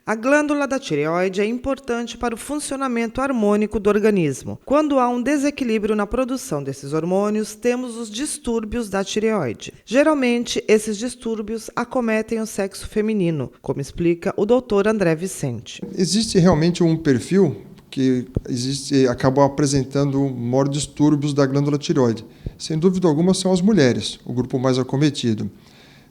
A glândula da tireoide é importante para o funcionamento harmônico do organismo. Quando há um desequilíbrio na produção desses hormônios, temos os distúrbios da tireoide. Geralmente, esses distúrbios acometem o sexo feminino, como explica o Dr. André Vicente. Existe realmente um perfil que acaba apresentando maiores distúrbios da glândula tireoide. Sem dúvida alguma, são as mulheres, o grupo mais acometido.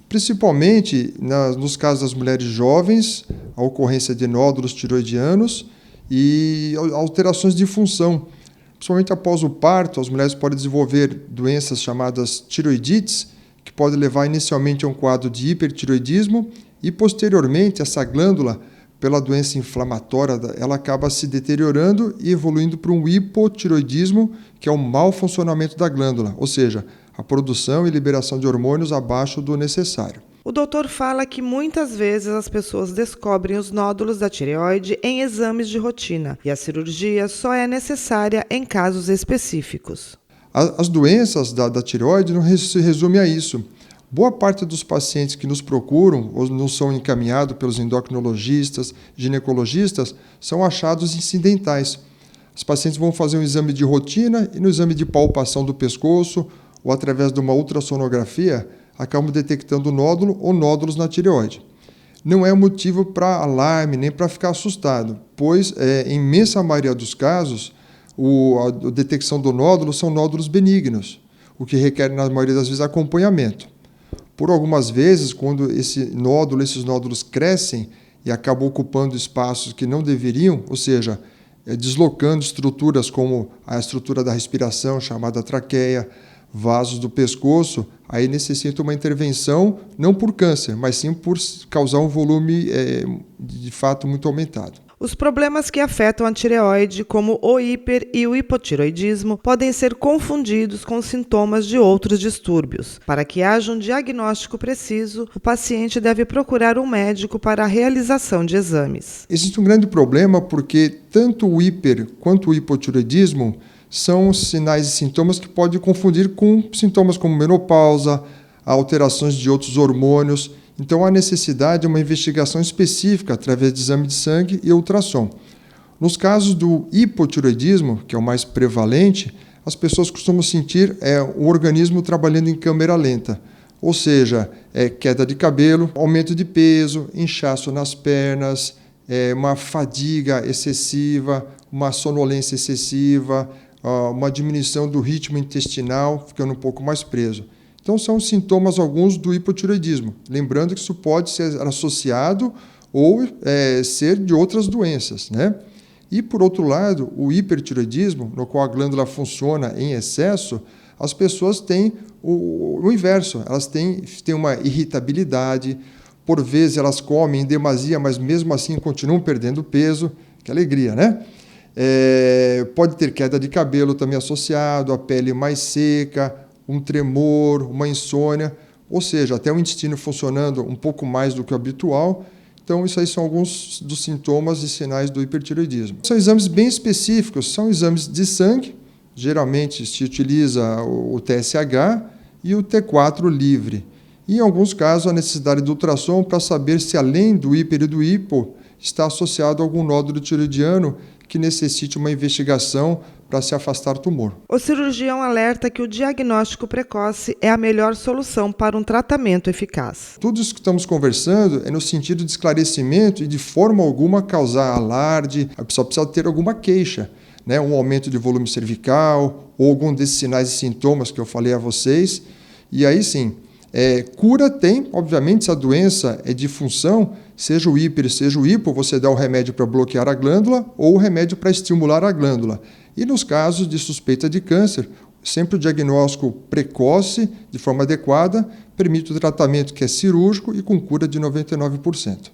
Principalmente nos casos das mulheres jovens, a ocorrência de nódulos tireoidianos e alterações de função. Principalmente após o parto, as mulheres podem desenvolver doenças chamadas tireoidites, que podem levar inicialmente a um quadro de hipertireoidismo e, posteriormente, essa glândula, pela doença inflamatória, ela acaba se deteriorando e evoluindo para um hipotireoidismo, que é o mau funcionamento da glândula, ou seja, a produção e liberação de hormônios abaixo do necessário. O doutor fala que muitas vezes as pessoas descobrem os nódulos da tireoide em exames de rotina e a cirurgia só é necessária em casos específicos. As doenças da tireoide não se resumem a isso. Boa parte dos pacientes que nos procuram ou não são encaminhados pelos endocrinologistas, ginecologistas, são achados incidentais. Os pacientes vão fazer um exame de rotina e no exame de palpação do pescoço ou através de uma ultrassonografia, acabam detectando nódulo ou nódulos na tireoide. Não é motivo para alarme nem para ficar assustado, pois, em imensa maioria dos casos, a detecção do nódulo são nódulos benignos, o que requer, na maioria das vezes, acompanhamento. Por algumas vezes, quando esses nódulos crescem e acabam ocupando espaços que não deveriam, ou seja, deslocando estruturas como a estrutura da respiração, chamada traqueia, vasos do pescoço, aí necessita uma intervenção não por câncer, mas sim por causar um volume de fato muito aumentado. Os problemas que afetam a tireoide, como o hiper e o hipotireoidismo, podem ser confundidos com sintomas de outros distúrbios. Para que haja um diagnóstico preciso, o paciente deve procurar um médico para a realização de exames. Existe um grande problema porque tanto o hiper quanto o hipotireoidismo são sinais e sintomas que podem confundir com sintomas como menopausa, alterações de outros hormônios. Então, há necessidade de uma investigação específica através de exame de sangue e ultrassom. Nos casos do hipotireoidismo, que é o mais prevalente, as pessoas costumam sentir o organismo trabalhando em câmera lenta, ou seja, queda de cabelo, aumento de peso, inchaço nas pernas, uma fadiga excessiva, uma sonolência excessiva, uma diminuição do ritmo intestinal, ficando um pouco mais preso. Então, são sintomas alguns do hipotireoidismo. Lembrando que isso pode ser associado ou ser de outras doenças, né? E, por outro lado, o hipertireoidismo, no qual a glândula funciona em excesso, as pessoas têm o inverso. Elas têm uma irritabilidade, por vezes elas comem em demasia, mas mesmo assim continuam perdendo peso. Que alegria, né? Pode ter queda de cabelo também associado, a pele mais seca, um tremor, uma insônia, ou seja, até o intestino funcionando um pouco mais do que o habitual. Então, isso aí são alguns dos sintomas e sinais do hipertireoidismo. São exames bem específicos, são exames de sangue, geralmente se utiliza o TSH e o T4 livre. E, em alguns casos, a necessidade de ultrassom para saber se, além do hiper e do hipo, está associado a algum nódulo tireoidiano que necessite uma investigação para se afastar tumor. O cirurgião alerta que o diagnóstico precoce é a melhor solução para um tratamento eficaz. Tudo isso que estamos conversando é no sentido de esclarecimento e de forma alguma causar alarde. A pessoa precisa ter alguma queixa, né? Um aumento de volume cervical ou algum desses sinais e sintomas que eu falei a vocês. E aí sim, cura tem, obviamente, se a doença é de função, seja o hiper, seja o hipo, você dá o remédio para bloquear a glândula ou o remédio para estimular a glândula. E nos casos de suspeita de câncer, sempre o diagnóstico precoce, de forma adequada, permite o tratamento que é cirúrgico e com cura de 99%.